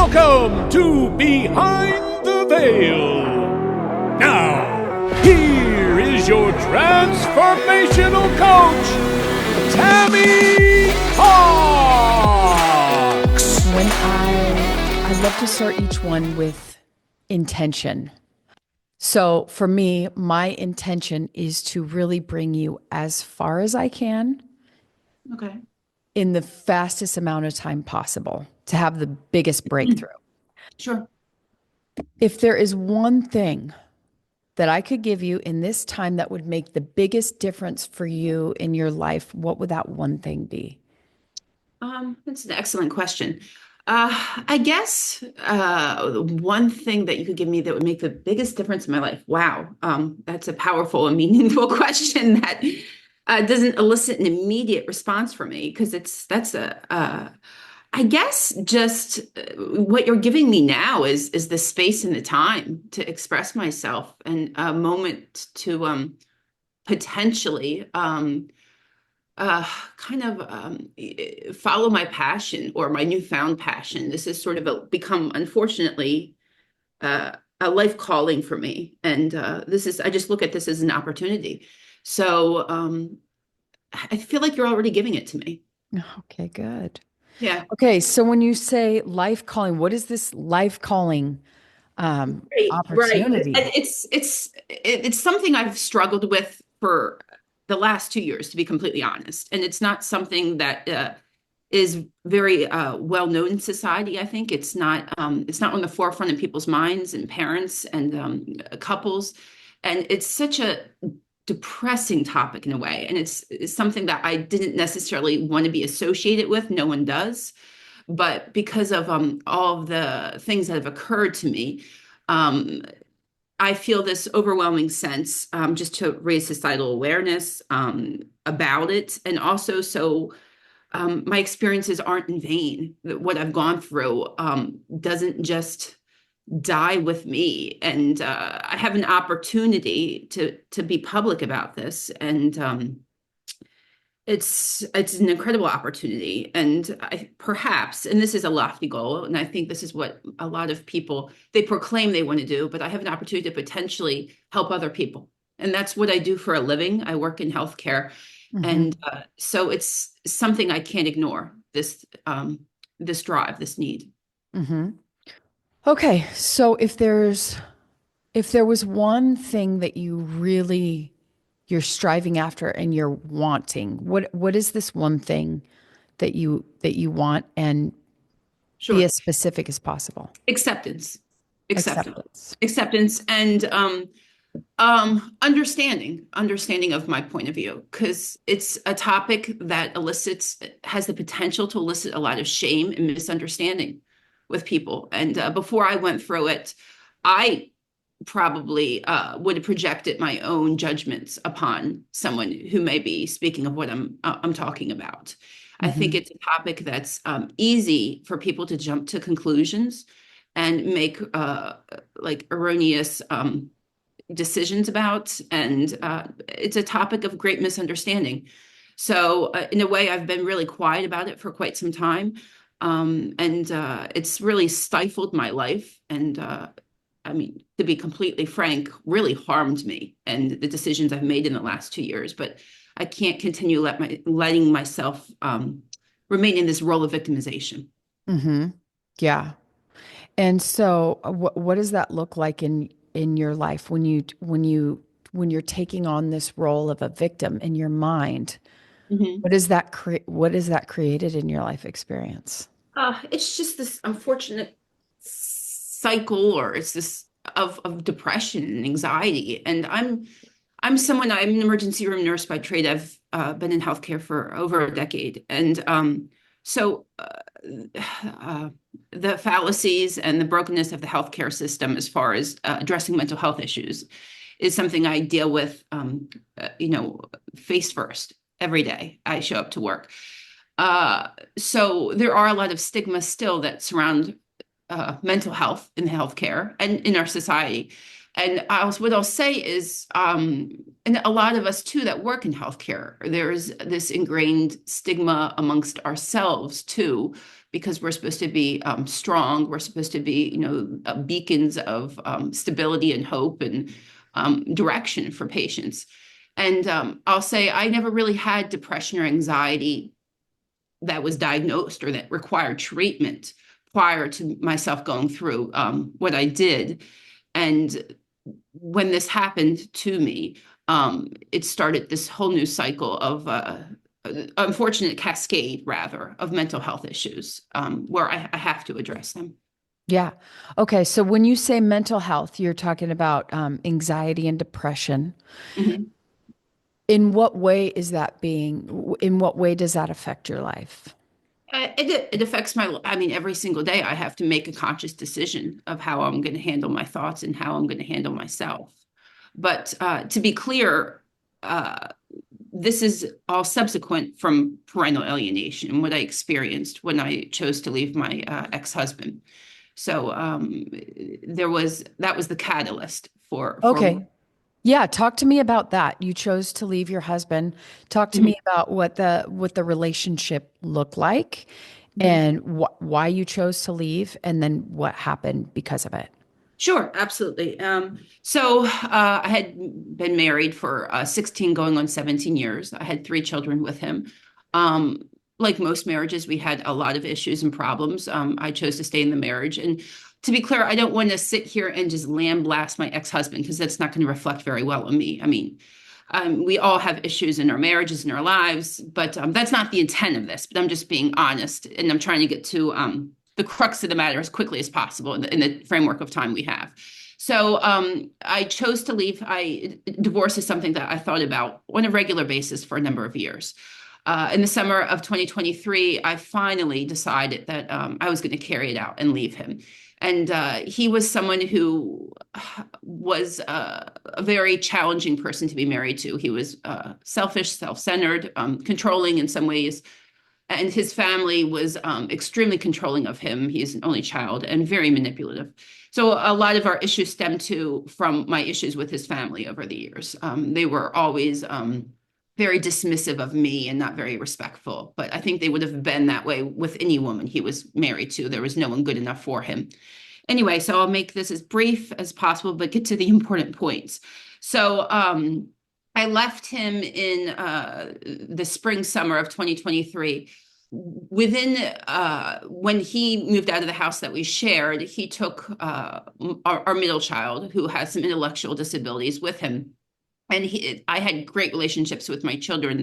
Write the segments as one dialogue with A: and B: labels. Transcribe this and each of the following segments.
A: Welcome to Behind the Veil. Now, here is your transformational coach, Tammy Hawks.
B: When I love to start each one with intention. So for me, my intention is to really bring you as far as I can.
C: Okay.
B: In the fastest amount of time possible to have the biggest breakthrough.
C: Sure.
B: If there is one thing that I could give you in this time that would make the biggest difference for you in your life, what would that one thing be?
C: That's an excellent question. I guess one thing that you could give me that would make the biggest difference in my life. Wow. That's a powerful and meaningful question that doesn't elicit an immediate response from me because I guess just what you're giving me now is the space and the time to express myself and a moment to potentially follow my passion or my newfound passion. This has sort of become, unfortunately, a life calling for me. And I just look at this as an opportunity. So I feel like you're already giving it to me.
B: Okay, good.
C: Yeah.
B: Okay, so when you say life calling, what is this life calling opportunity?
C: Right. It's something I've struggled with for the last 2 years, to be completely honest. And it's not something that is very well known in society. I think it's not on the forefront of people's minds and parents and couples. And it's such a depressing topic in a way. And it's something that I didn't necessarily want to be associated with. No one does. But because of all of the things that have occurred to me, I feel this overwhelming sense just to raise societal awareness about it. And also so my experiences aren't in vain. What I've gone through doesn't just die with me. And I have an opportunity to be public about this. And it's an incredible opportunity. And perhaps, and this is a lofty goal, and I think this is what a lot of people, they proclaim they want to do, but I have an opportunity to potentially help other people. And that's what I do for a living. I work in healthcare.
B: Mm-hmm.
C: And so it's something I can't ignore, this drive, this need.
B: Mm-hmm. Okay, so if there was one thing that you're striving after and you're wanting, what is this one thing that you want, and
C: Sure.
B: be as specific as possible?
C: Acceptance and understanding of my point of view, because it's a topic that has the potential to elicit a lot of shame and misunderstanding with people. And before I went through it, I probably would have projected my own judgments upon someone who may be speaking of what I'm talking about. Mm-hmm. I think it's a topic that's easy for people to jump to conclusions and make erroneous decisions about, and it's a topic of great misunderstanding. So in a way, I've been really quiet about it for quite some time, and it's really stifled my life. And I mean, to be completely frank, really harmed me and the decisions I've made in the last 2 years. But I can't continue letting myself remain in this role of victimization.
B: Mm-hmm. Yeah. And so what does that look like in your life when you're taking on this role of a victim in your mind? Mm-hmm. What is that created in your life experience?
C: It's just this unfortunate cycle, or it's this of depression and anxiety. And I'm an emergency room nurse by trade. I've been in healthcare for over a decade. And so the fallacies and the brokenness of the healthcare system as far as addressing mental health issues is something I deal with, face first every day I show up to work. So there are a lot of stigmas still that surround mental health in healthcare and in our society. And what I'll say is, and a lot of us too that work in healthcare, there's this ingrained stigma amongst ourselves too, because we're supposed to be strong. We're supposed to be, beacons of stability and hope and direction for patients. And I'll say I never really had depression or anxiety that was diagnosed or that required treatment prior to myself going through what I did. And when this happened to me, it started this whole new cycle of unfortunate cascade, rather, of mental health issues where I have to address them.
B: Yeah. Okay. So when you say mental health, you're talking about anxiety and depression.
C: Mhm.
B: In what way is that in what way does that affect your life?
C: It affects I mean, every single day I have to make a conscious decision of how I'm going to handle my thoughts and how I'm going to handle myself. But to be clear, uh, this is all subsequent from parental alienation, what I experienced when I chose to leave my ex-husband. So that was the catalyst for.
B: Okay. Yeah, talk to me about that. You chose to leave your husband. Talk to
C: Mhm,
B: me about what the relationship looked like
C: mhm.
B: and why you chose to leave and then what happened because of it.
C: Sure, absolutely. So I had been married for 16 going on 17 years. I had three children with him. Um, like most marriages, we had a lot of issues and problems. I chose to stay in the marriage. And to be clear, I don't want to sit here and just lambaste my ex-husband because that's not going to reflect very well on me. I mean, we all have issues in our marriages and our lives, but that's not the intent of this. But I'm just being honest, and I'm trying to get to the crux of the matter as quickly as possible in the framework of time we have. So I chose to leave. Divorce is something that I thought about on a regular basis for a number of years. In the summer of 2023, I finally decided that I was going to carry it out and leave him. And he was someone who was a very challenging person to be married to. He was selfish, self-centered, controlling in some ways, and his family was extremely controlling of him. He's an only child and very manipulative. So a lot of our issues stem from my issues with his family over the years. They were always very dismissive of me and not very respectful. But I think they would have been that way with any woman he was married to. There was no one good enough for him. Anyway, so I'll make this as brief as possible, but get to the important points. So I left him in the spring, summer of 2023. Within when he moved out of the house that we shared, he took our middle child, who has some intellectual disabilities, with him. And I had great relationships with my children.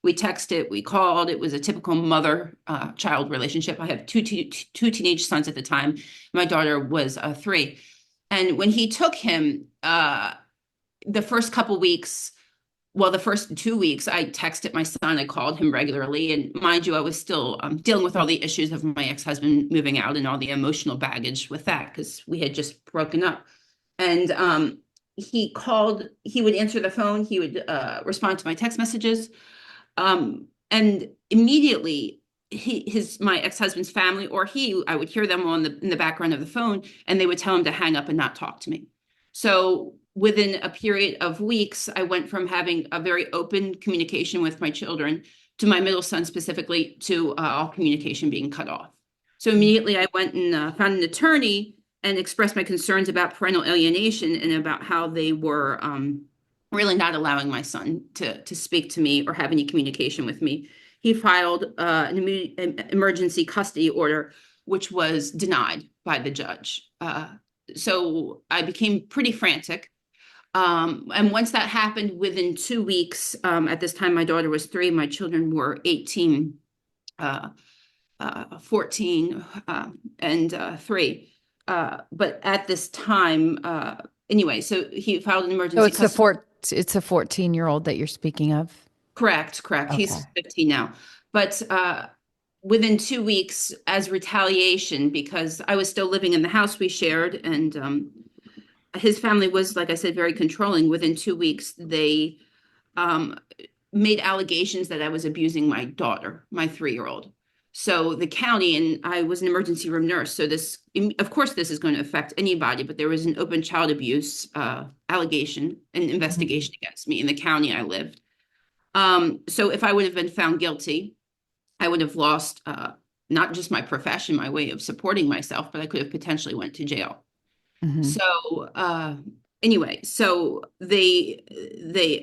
C: We texted, we called. It was a typical mother-child relationship. I have two teenage sons at the time. My daughter was 3. And when he took him, the first couple weeks, well, the first 2 weeks, I texted my son. I called him regularly. And mind you, I was still dealing with all the issues of my ex-husband moving out and all the emotional baggage with that because we had just broken up. And he would answer the phone. He would respond to my text messages. And immediately, my ex-husband's family or I would hear them in the background of the phone, and they would tell him to hang up and not talk to me. So within a period of weeks, I went from having a very open communication with my children to my middle son specifically to all communication being cut off. So immediately I went and found an attorney and expressed my concerns about parental alienation and about how they were really not allowing my son to speak to me or have any communication with me. He filed an emergency custody order, which was denied by the judge. So I became pretty frantic. And once that happened, within 2 weeks, at this time, my daughter was 3, my children were 18, 14, and 3. But at this time, anyway, so he filed an
B: So
C: emergency custody.
B: it's a 14-year-old that you're speaking of.
C: Correct.
B: Okay.
C: He's 15 now. But within 2 weeks, as retaliation, because I was still living in the house we shared, and his family was, like I said, very controlling. Within 2 weeks, they um, made allegations that I was abusing my daughter, my 3-year-old. So the county, and I was an emergency room nurse. So of course, this is going to affect anybody, but there was an open child abuse allegation and
B: Mhm.
C: investigation against me in the county I lived. So if I would have been found guilty, I would have lost not just my profession, my way of supporting myself, but I could have potentially went to jail.
B: Mm-hmm.
C: So anyway, so they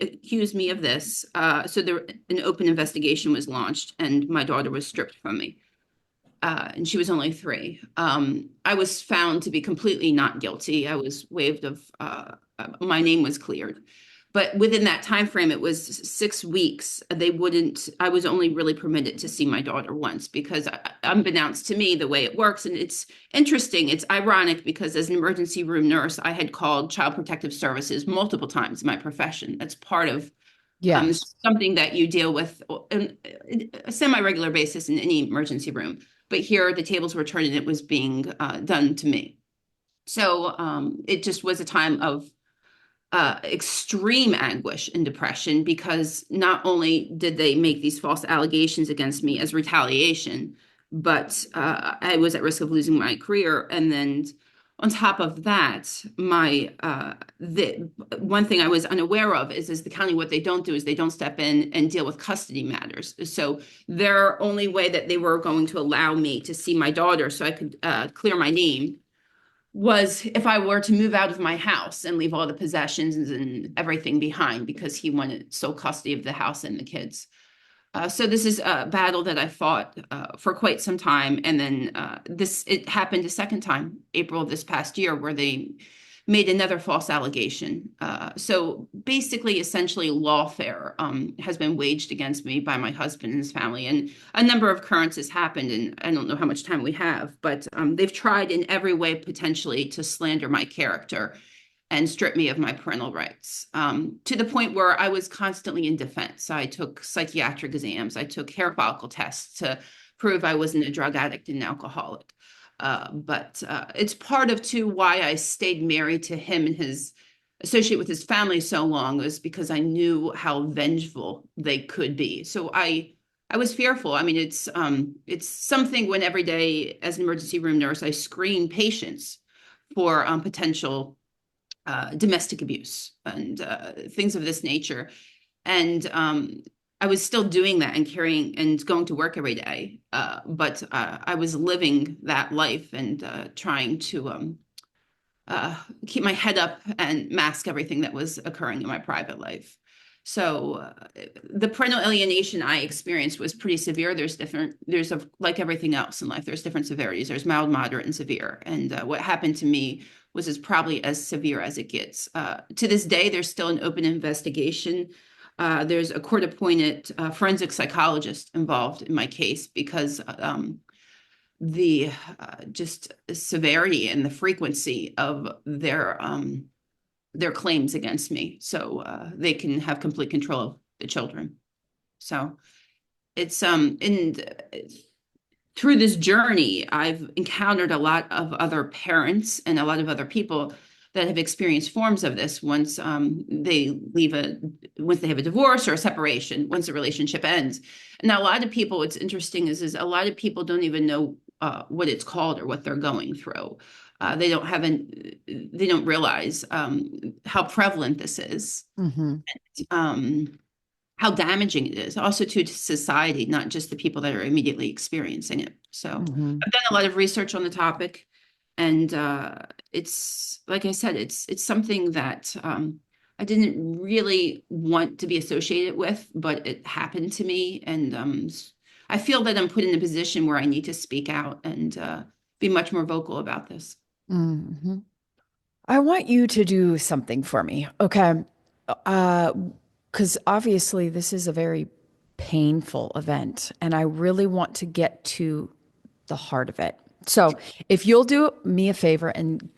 C: accused me of this. So there an open investigation was launched, and my daughter was stripped from me. And she was only 3. I was found to be completely not guilty. I was waived of my name was cleared. But within that time frame, it was 6 weeks. They wouldn't. I was only really permitted to see my daughter once because, unbeknownst to me, the way it works, and it's interesting. It's ironic because as an emergency room nurse, I had called Child Protective Services multiple times in my profession. That's part of
B: Yes.
C: something that you deal with on a semi-regular basis in any emergency room. But here, the tables were turned, and it was being done to me. So it just was a time of extreme anguish and depression because not only did they make these false allegations against me as retaliation, but I was at risk of losing my career. And then on top of that, the one thing I was unaware of is the county, what they don't do is they don't step in and deal with custody matters. So their only way that they were going to allow me to see my daughter so I could clear my name was if I were to move out of my house and leave all the possessions and everything behind because he wanted sole custody of the house and the kids. So this is a battle that I fought for quite some time. And then it happened a second time, April of this past year, where they made another false allegation. So basically, essentially, lawfare has been waged against me by my husband and his family. And a number of occurrences happened, and I don't know how much time we have, but they've tried in every way potentially to slander my character and strip me of my parental rights, to the point where I was constantly in defense. I took psychiatric exams. I took hair follicle tests to prove I wasn't a drug addict and an alcoholic. But it's part of too why I stayed married to him and his associate with his family so long was because I knew how vengeful they could be. So I was fearful. I mean, it's something when every day as an emergency room nurse, I screen patients for potential domestic abuse and things of this nature. And I was still doing that and carrying and going to work every day. But I was living that life and trying to keep my head up and mask everything that was occurring in my private life. So the parental alienation I experienced was pretty severe. Like everything else in life, there's different severities. There's mild, moderate, and severe. And what happened to me was as probably as severe as it gets. To this day, there's still an open investigation. There's a court-appointed forensic psychologist involved in my case because the just severity and the frequency of their claims against me, so they can have complete control of the children. So it's and through this journey, I've encountered a lot of other parents and a lot of other people that have experienced forms of this once once they have a divorce or a separation, once the relationship ends. And now a lot of people, what's interesting is a lot of people don't even know what it's called or what they're going through. They don't realize how prevalent this is.
B: Mm-hmm.
C: How damaging it is also to society, not just the people that are immediately experiencing it. So
B: Mm-hmm.
C: I've done a lot of research on the topic, and it's like I said, it's something that I didn't really want to be associated with, but it happened to me, and I feel that I'm put in a position where I need to speak out and be much more vocal about this.
B: Mm-hmm. I want you to do something for me, okay? Because obviously this is a very painful event, and I really want to get to the heart of it. So if you'll do me a favor and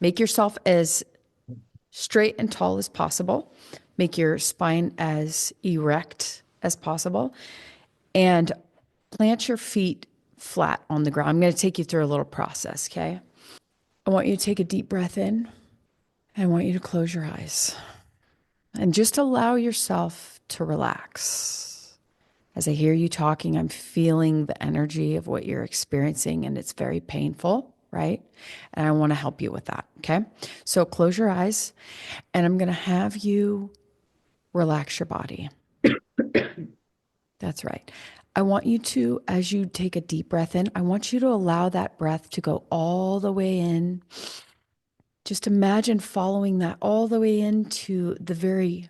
B: make yourself as straight and tall as possible, make your spine as erect as possible, and plant your feet flat on the ground. I'm going to take you through a little process, okay? I want you to take a deep breath in. I want you to close your eyes and just allow yourself to relax. As I hear you talking, I'm feeling the energy of what you're experiencing, and it's very painful, right? And I want to help you with that, okay? So close your eyes, and I'm going to have you relax your body. That's right. I want you to, as you take a deep breath in, I want you to allow that breath to go all the way in. Just imagine following that all the way into the very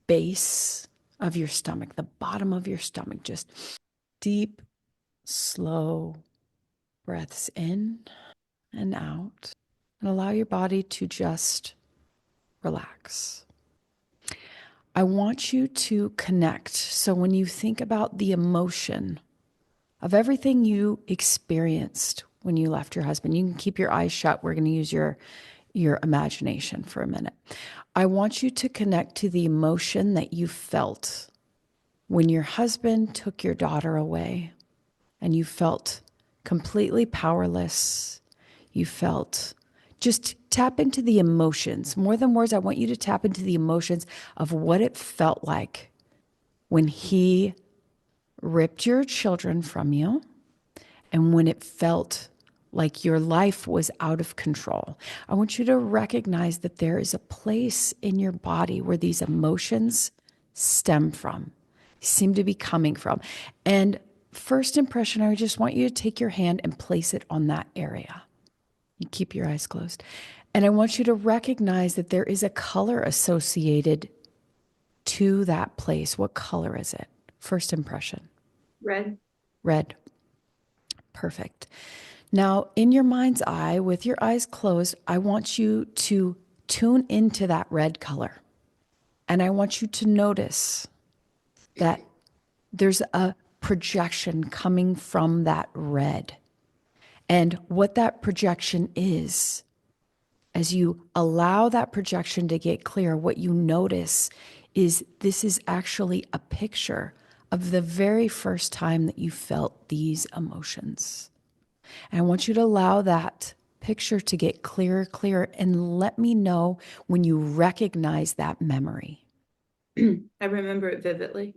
B: base of your stomach, the bottom of your stomach. Just deep, slow breaths in and out. And allow your body to just relax. I want you to connect. So when you think about the emotion of everything you experienced when you left your husband, you can keep your eyes shut. We're going to use your imagination for a minute. I want you to connect to the emotion that you felt when your husband took your daughter away and you felt completely powerless. You felt, just tap into the emotions. More than words, I want you to tap into the emotions of what it felt like when he ripped your children from you and when it felt like your life was out of control. I want you to recognize that there is a place in your body where these emotions stem from, seem to be coming from. And first impression, I just want you to take your hand and place it on that area. You keep your eyes closed. And I want you to recognize that there is a color associated to that place. What color is it? First impression.
C: Red.
B: Red. Perfect. Now, in your mind's eye, with your eyes closed, I want you to tune into that red color. And I want you to notice that there's a projection coming from that red. And what that projection is, as you allow that projection to get clear, what you notice is this is actually a picture of the very first time that you felt these emotions. And I want you to allow that picture to get clearer, and let me know when you recognize that memory.
C: I remember it vividly.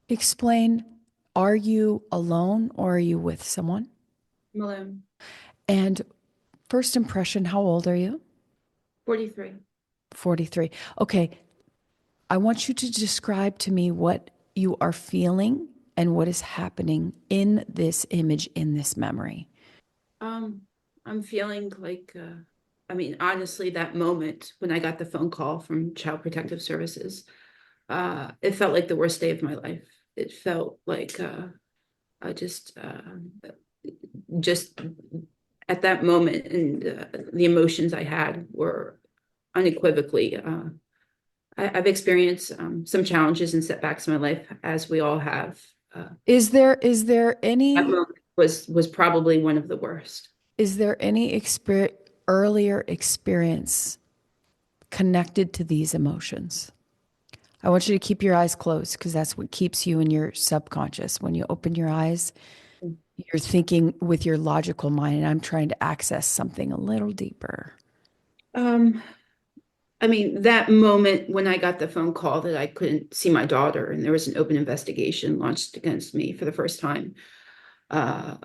B: Explain, are you alone or are you with someone?
C: I'm alone.
B: And first impression, how old are you?
C: 43.
B: 43. Okay. I want you to describe to me what you are feeling and what is happening in this image, in this memory.
C: I'm feeling like, honestly, that moment when I got the phone call from Child Protective Services, it felt like the worst day of my life. It felt like I just at that moment, and the emotions I had were unequivocally. I've experienced some challenges and setbacks in my life, as we all have.
B: Is there
C: That
B: any
C: moment was probably one of the worst.
B: earlier experience connected to these emotions? I want you to keep your eyes closed because that's what keeps you in your subconscious. When you open your eyes, you're thinking with your logical mind, and I'm trying to access something a little deeper.
C: That moment when I got the phone call that I couldn't see my daughter and there was an open investigation launched against me for the first time, I've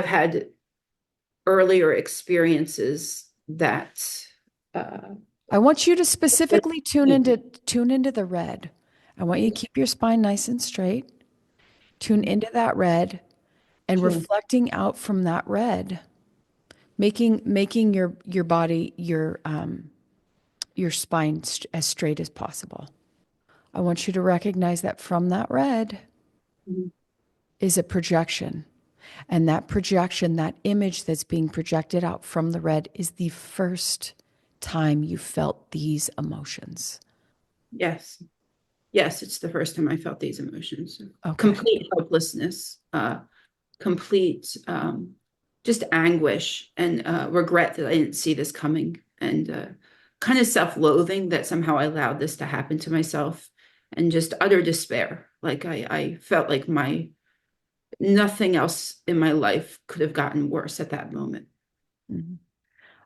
C: had earlier experiences that
B: I want you to specifically tune into the red. I want you to keep your spine nice and straight. Tune into that red and reflecting out from that red, making your body, your spine as straight as possible. I want you to recognize that from that red is a projection. And that projection, that image that's being projected out from the red, is the first time you felt these emotions.
C: Yes. Yes, it's the first time I felt these emotions.
B: Okay.
C: Complete helplessness, complete just anguish and regret that I didn't see this coming, and kind of self-loathing that somehow I allowed this to happen to myself, and just utter despair. Like I felt like nothing else in my life could have gotten worse at that moment.
B: Mm-hmm.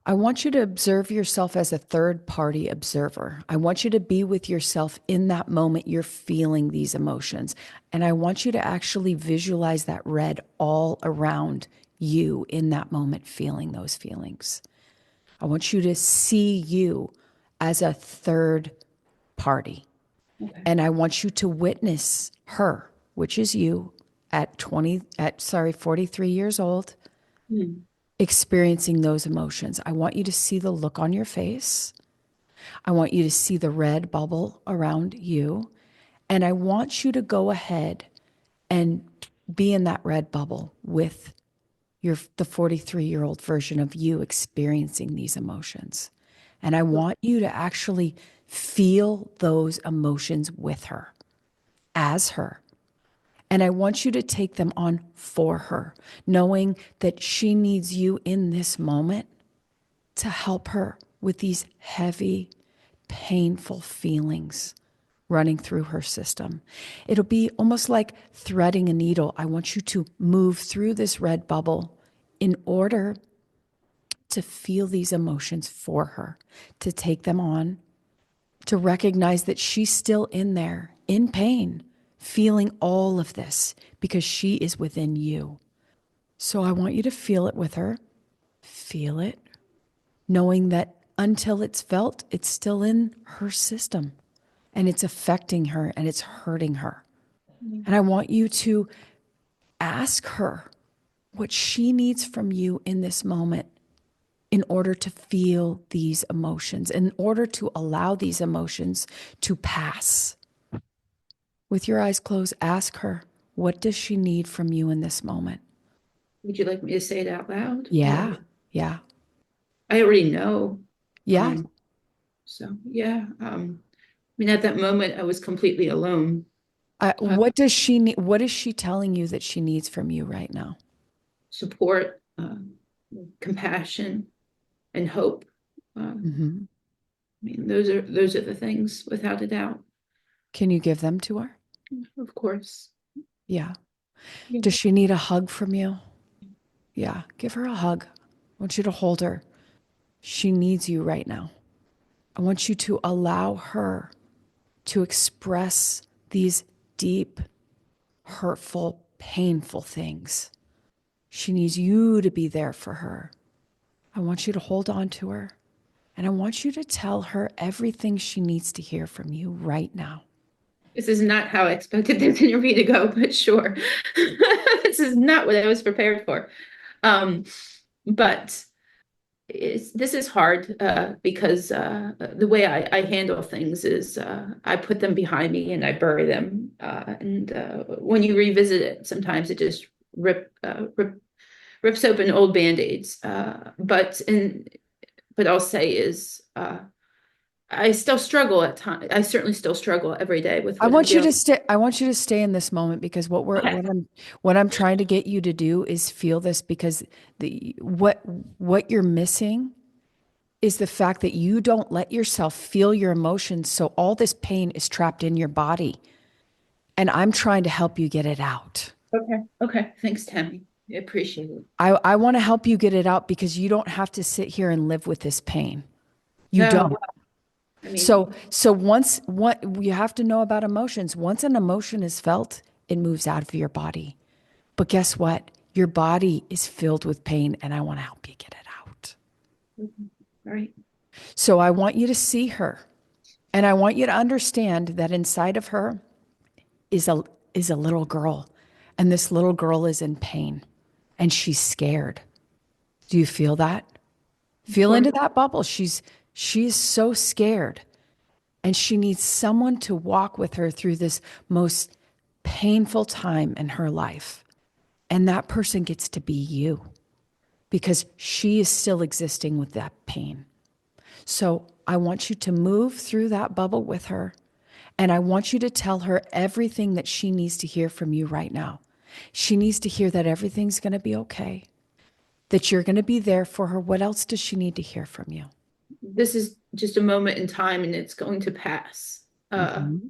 B: I want you to observe yourself as a third-party observer. I want you to be with yourself in that moment you're feeling these emotions. And I want you to actually visualize that red all around you in that moment, feeling those feelings. I want you to see you as a third party.
C: Okay.
B: And I want you to witness her, which is you at 43 years old,
C: Mm.
B: experiencing those emotions. I want you to see the look on your face. I want you to see the red bubble around you. And I want you to go ahead and be in that red bubble with the 43-year-old version of you experiencing these emotions. And I want you to actually feel those emotions with her, as her. And I want you to take them on for her, knowing that she needs you in this moment to help her with these heavy, painful feelings running through her system. It'll be almost like threading a needle. I want you to move through this red bubble in order to feel these emotions for her, to take them on, to recognize that she's still in there, in pain, feeling all of this because she is within you. So I want you to feel it with her, feel it, knowing that until it's felt, it's still in her system and it's affecting her and it's hurting her. And I want you to ask her what she needs from you in this moment in order to feel these emotions, in order to allow these emotions to pass. With your eyes closed, ask her, what does she need from you in this moment?
C: Would you like me to say it out loud?
B: Yeah,
C: Or
B: yeah,
C: I already know.
B: yeah.
C: So yeah. I mean, at that moment, I was completely alone.
B: What does she need? What is she telling you that she needs from you right now?
C: Support, compassion, and hope.
B: Mm-hmm.
C: I mean, those are the things, without a doubt.
B: Can you give them to her?
C: Of course.
B: Yeah.
C: Yeah.
B: Does she need a hug from you? Yeah, give her a hug. I want you to hold her. She needs you right now. I want you to allow her to express these deep, hurtful, painful things. She needs you to be there for her. I want you to hold on to her. And I want you to tell her everything she needs to hear from you right now.
C: This is not how I expected this interview to go, but sure. This is not what I was prepared for. Um, but this is hard because the way I handle things is I put them behind me and I bury them. And when you revisit it, sometimes it just rips open old band-aids. But I'll say is I still struggle at times. I certainly still struggle every day with
B: I
C: what I'm
B: want you
C: dealing
B: to stay. I want you to stay in this moment because
C: with. Okay.
B: what I'm trying to get you to do is feel this because what you're missing is the fact that you don't let yourself feel your emotions. So all this pain is trapped in your body. And I'm trying to help you get it out.
C: Okay. Okay. Thanks, Tammy. I appreciate it.
B: I want to help you get it out because you don't have to sit here and live with this pain. You
C: No,
B: don't.
C: I
B: So
C: mean,
B: once what you have to know about emotions, once an emotion is felt, it moves out of your body. But guess what? Your body is filled with pain and I want to help you get it out.
C: all right.
B: So I want you to see her and I want you to understand that inside of her is a little girl and this little girl is in pain and she's scared. Do you feel that?
C: Of
B: Feel
C: course.
B: into that bubble. She's so scared and she needs someone to walk with her through this most painful time in her life. And that person gets to be you because she is still existing with that pain. So I want you to move through that bubble with her. And I want you to tell her everything that she needs to hear from you right now. She needs to hear that everything's going to be okay, that you're going to be there for her. What else does she need to hear from you?
C: This is just a moment in time and it's going to pass.
B: Mm-hmm.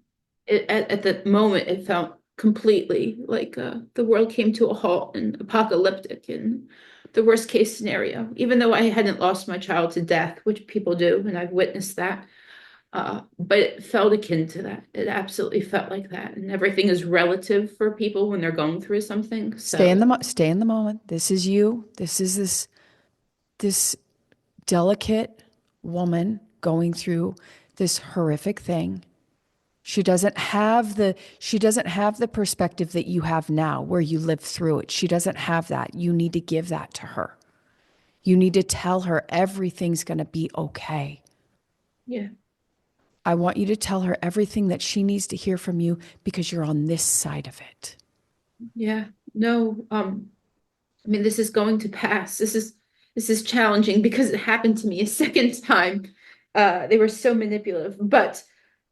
C: At the moment, it felt completely like the world came to a halt and apocalyptic and the worst case scenario, even though I hadn't lost my child to death, which people do, and I've witnessed that. But it felt akin to that. It absolutely felt like that. And everything is relative for people when they're going through something. So,
B: Stay in the moment. This is you. This is this delicate woman going through this horrific thing. She doesn't have the perspective that you have now where you live through it. She doesn't have that. You need to give that to her. You need to tell her everything's going to be okay.
D: Yeah.
B: I want you to tell her everything that she needs to hear from you because you're on this side of it.
D: Yeah. No, I mean, this is going to pass. This is challenging because it happened to me a second time. They were so manipulative, but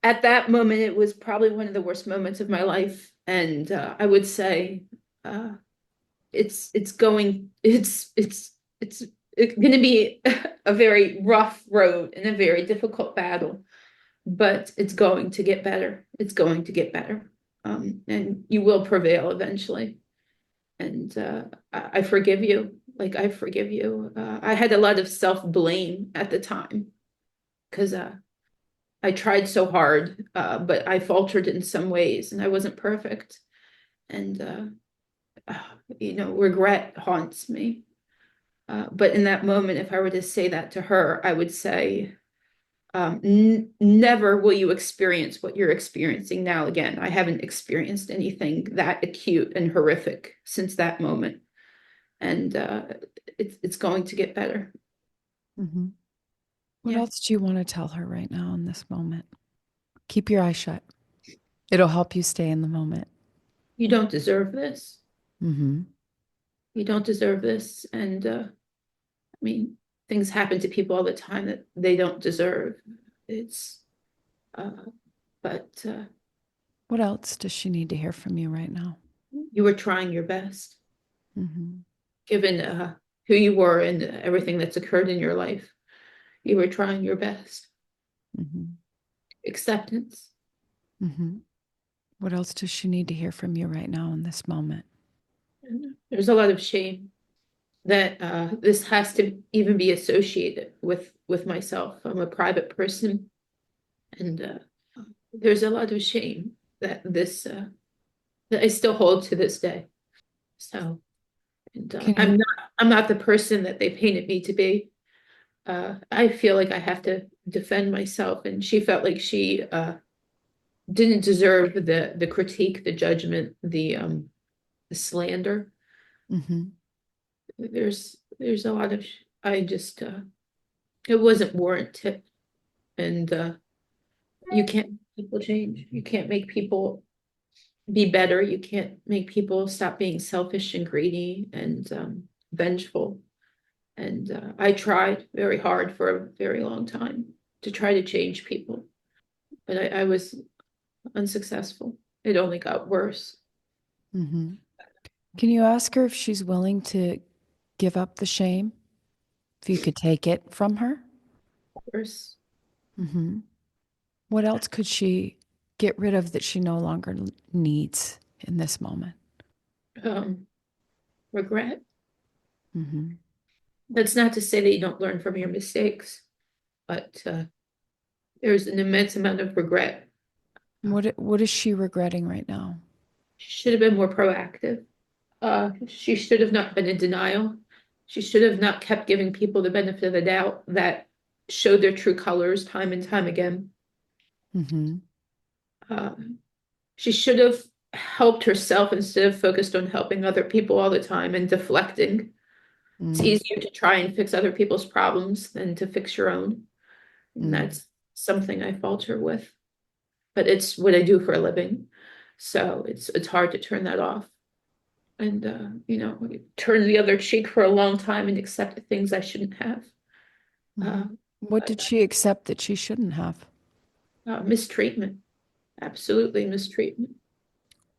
D: at that moment, it was probably one of the worst moments of my life. And I would say, uh, it's going, it's going to be a very rough road and a very difficult battle, but it's going to get better. It's going to get better, and you will prevail eventually. And I forgive you. Like, I forgive you. I had a lot of self-blame at the time because I tried so hard, but I faltered in some ways and I wasn't perfect. And, regret haunts me. But in that moment, if I were to say that to her, I would say, never will you experience what you're experiencing now again. I haven't experienced anything that acute and horrific since that moment. And it's going to get better.
B: Mm-hmm. What
D: Yeah.
B: else do you want to tell her right now in this moment? Keep your eyes shut. It'll help you stay in the moment.
D: You don't deserve this.
B: Mm-hmm.
D: You don't deserve this. And I mean, things happen to people all the time that they don't deserve. It's, uh, but
B: What else does she need to hear from you right now?
D: you were trying your best,
B: Mm-hmm.
D: given who you were and everything that's occurred in your life. You were trying your best.
B: Mm-hmm.
D: Acceptance.
B: Mm-hmm. What else does she need to hear from you right now in this moment?
D: There's a lot of shame that this has to even be associated with myself. I'm a private person, and there's a lot of shame that this that I still hold to this day. So, and
B: Can you,
D: I'm not the person that they painted me to be. I feel like I have to defend myself, and she felt like she didn't deserve the critique, the judgment, the slander.
B: mm-hmm.
D: There's a lot of I just it wasn't warranted, and you can't make people change. You can't make people be better. You can't make people stop being selfish and greedy and vengeful. And I tried very hard for a very long time to try to change people, but I was unsuccessful. It only got worse.
B: Mm-hmm. Can you ask her if she's willing to give up the shame? If you could take it from her?
D: Worse.
B: Mm-hmm. What else could she get rid of that she no longer needs in this moment?
D: Um, Regret.
B: Mm-hmm.
D: That's not to say that you don't learn from your mistakes, but there's an immense amount of regret.
B: What is she regretting right now?
D: She should have been more proactive. She should have not been in denial. She should have not kept giving people the benefit of the doubt that showed their true colors time and time again.
B: Mm-hmm.
D: Um, she should have helped herself instead of focused on helping other people all the time and deflecting. It's
B: Mm-hmm.
D: easier to try and fix other people's problems than to fix your own. And that's something I falter with. But it's what I do for a living. So it's hard to turn that off. And turn the other cheek for a long time and accept the things I shouldn't have.
B: Mm-hmm.
D: Uh,
B: What did she accept that she shouldn't have?
D: Mistreatment, absolutely mistreatment.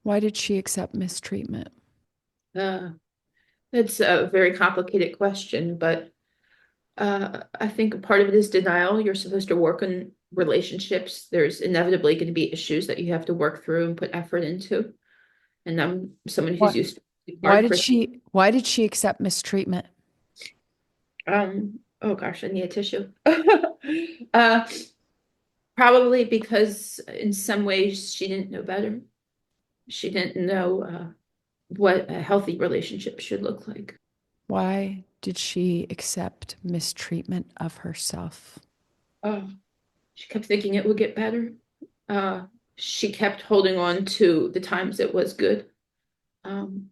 B: Why did she accept mistreatment?
D: Uh, it's a very complicated question, but I think a part of it is denial. You're supposed to work on relationships. There's inevitably going to be issues that you have to work through and put effort into. And I'm someone who's
B: What?
D: used to hard for
B: Why did she accept mistreatment?
D: oh gosh, I need a tissue. uh Probably because in some ways she didn't know better. She didn't know what a healthy relationship should look like.
B: Why did she accept mistreatment of herself?
D: Oh, she kept thinking it would get better. Uh, she kept holding on to the times it was good.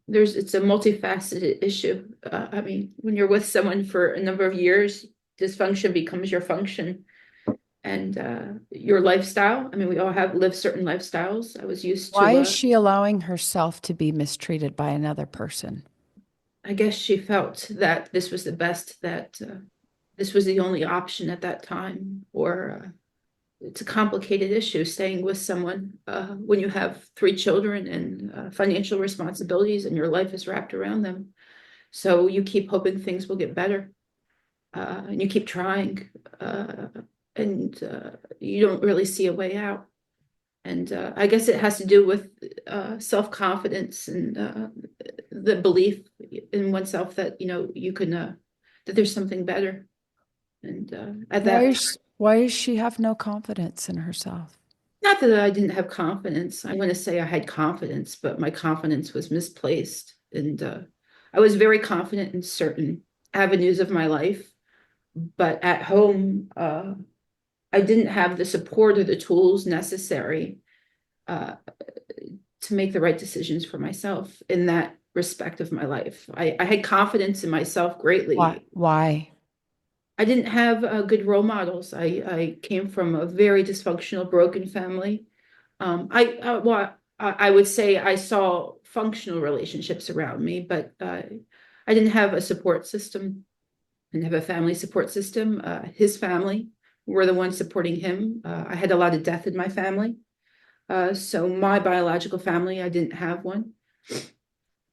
D: It's a multifaceted issue. I mean, when you're with someone for a number of years, dysfunction becomes your function and your lifestyle. I mean, we all have lived certain lifestyles. I was used
B: Why
D: to,
B: is she allowing herself to be mistreated by another person?
D: I guess she felt that this was the best, that this was the only option at that time, or it's a complicated issue staying with someone when you have three children and financial responsibilities and your life is wrapped around them. So you keep hoping things will get better, and you keep trying, and you don't really see a way out. And I guess it has to do with self-confidence and the belief in oneself that, you can, that there's something better. And at that point,
B: Why does she have no confidence in herself?
D: not that I didn't have confidence. I want to say I had confidence, but my confidence was misplaced. And I was very confident in certain avenues of my life, but at home, I didn't have the support or the tools necessary uh, to make the right decisions for myself in that respect of my life. I had confidence in myself
B: Why?
D: greatly.
B: Why?
D: I didn't have good role models. I came from a very dysfunctional, broken family. I would say I saw functional relationships around me, but I didn't have a support system. I didn't have a family support system. His family were the ones supporting him. I had a lot of death in my family. So my biological family, I didn't have one.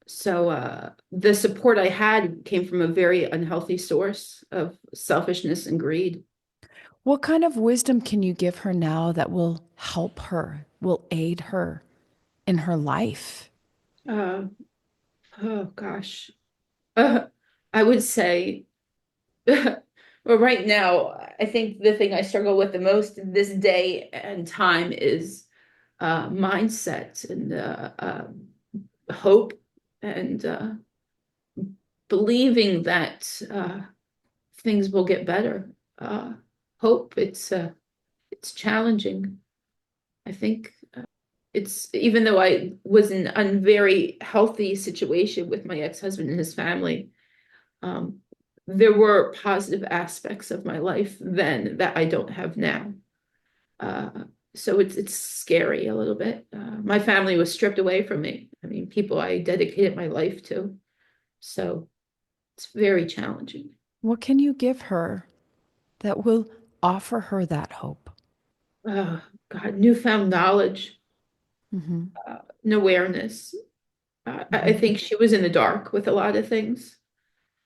D: So the support I had came from a very unhealthy source of selfishness and greed.
B: What kind of wisdom can you give her now that will help her, will aid her in her life?
D: Uh, oh gosh. Uh, I would say, well, right now, I think the thing I struggle with the most in this day and time is mindset and hope and believing that things will get better. Hope it's challenging. I think it's even though I was in a very healthy situation with my ex-husband and his family, um, there were positive aspects of my life then that I don't have now. Uh, so it's scary a little bit. My family was stripped away from me. I mean, people I dedicated my life to. So it's very challenging.
B: What can you give her that will offer her that hope?
D: Oh, God, newfound knowledge,
B: Mm-hmm.
D: and awareness. I
B: Mm-hmm.
D: think she was in the dark with a lot of things.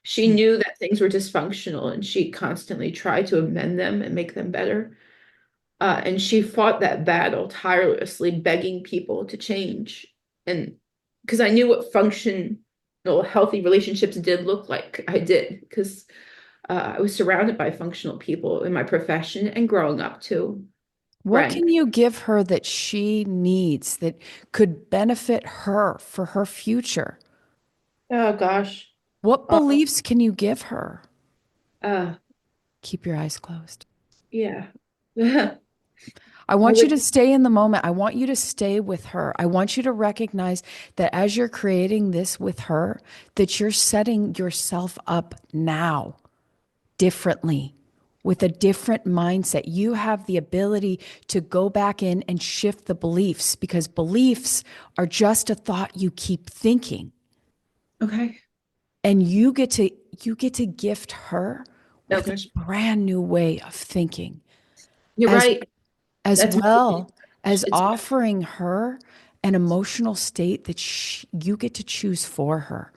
D: She knew that things were dysfunctional and she constantly tried to amend them and make them better. And she fought that battle tirelessly, begging people to change. And because I knew what functional, healthy relationships did look like, I did, because I was surrounded by functional people in my profession and growing up too.
B: What
D: Friends.
B: can you give her that she needs that could benefit her for her future?
D: Oh gosh.
B: What
D: Uh,
B: beliefs can you give her?
D: uh,
B: Keep your eyes closed.
D: yeah. I
B: I want you
D: would,
B: to stay in the moment. I want you to stay with her. I want you to recognize that as you're creating this with her, that you're setting yourself up now differently with a different mindset. You have the ability to go back in and shift the beliefs because beliefs are just a thought you keep thinking.
D: okay.
B: And you get to gift her
D: Oh
B: with a
D: gosh.
B: brand new way of thinking
D: You're
B: as
D: right.
B: as
D: That's my
B: well as
D: it's
B: offering her an emotional state that you get to choose for her.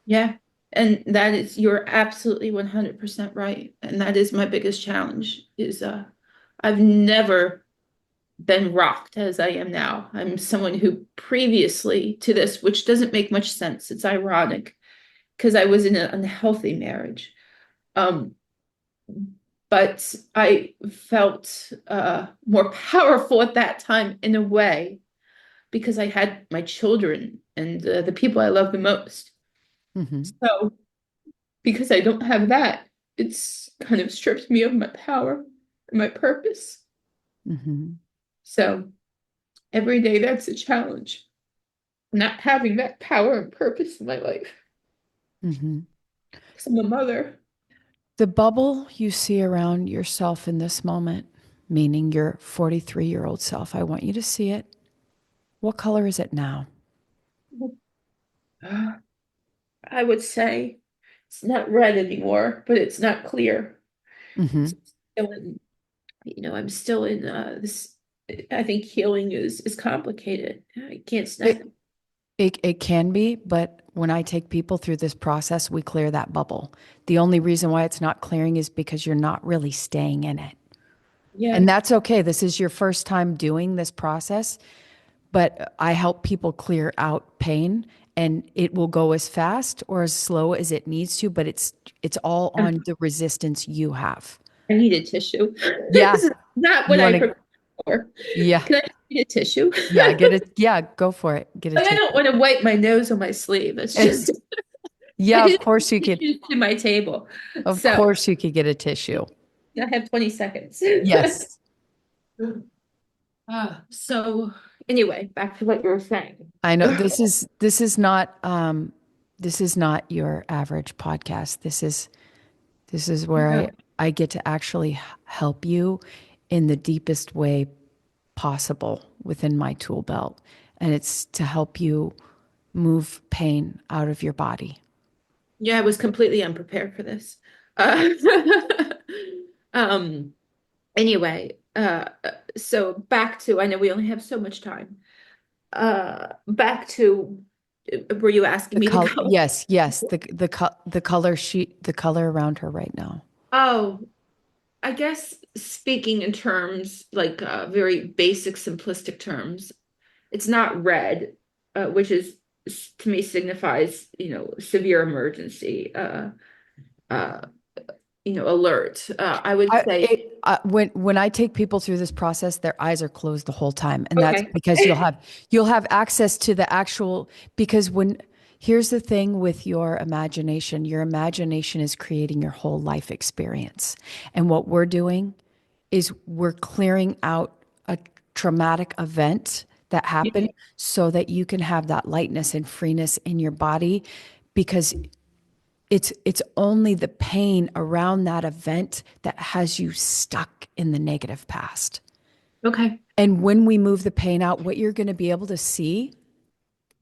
D: yeah. And that is you're absolutely 100% right. And that is my biggest challenge is I've never been rocked as I am now. I'm someone who previously to this, which doesn't make much sense. It's ironic because I was in an unhealthy marriage. Um, but I felt more powerful at that time in a way because I had my children and the people I love the most.
B: Hmm.
D: So because I don't have that, it's kind of stripped me of my power and my purpose.
B: Hmm.
D: So every day that's a challenge. Not having that power and purpose in my life.
B: Mm-hmm.
D: Because I'm a mother.
B: The bubble you see around yourself in this moment, meaning your 43-year-old self, I want you to see it. What color is it now?
D: I would say it's not red anymore, but it's not clear.
B: Mm-hmm.
D: It's still in, I'm still in this. I think healing is complicated. I can't snap.
B: It can be, but when I take people through this process, we clear that bubble. The only reason why it's not clearing is because you're not really staying in it.
D: Yeah,
B: And that's okay. This is your first time doing this process, but I help people clear out pain, and it will go as fast or as slow as it needs to, but it's all on the resistance you have.
D: I need a tissue.
B: Yeah.
D: This is not
B: You
D: what I
B: want to,
D: prepared for.
B: yeah.
D: Can I get a tissue?
B: Yeah, get it. Yeah, go for it. Get a
D: Like, I
B: tissue.
D: don't want to wipe my nose on my sleeve. It's just I
B: Yeah, of
D: didn't
B: course you
D: have
B: could.
D: tissues to my table.
B: Of
D: So
B: course you could get a tissue.
D: I have 20 seconds.
B: Yes.
D: So anyway, back to what you were saying.
B: I know this is not your average podcast. This is where
D: No.
B: I get to actually help you in the deepest way possible within my tool belt. And it's to help you move pain out of your body.
D: Yeah, I was completely unprepared for this. Uh, um, anyway, so back to, I know we only have so much time. Back to, were you asking
B: The
D: me to
B: color,
D: go?
B: yes, yes, the color sheet, the color around her right now.
D: Oh, I guess speaking in terms like very basic, simplistic terms, it's not red, which is to me signifies, severe emergency, uh, alert. I would say,
B: When I take people through this process, their eyes are closed the whole time, and that's
D: okay,
B: because you'll have access to the actual. Because here's the thing with your imagination is creating your whole life experience, and what we're doing is we're clearing out a traumatic event that happened so that you can have that lightness and freeness in your body, because it's only the pain around that event that has you stuck in the negative past.
D: okay,
B: And when we move the pain out, what you're going to be able to see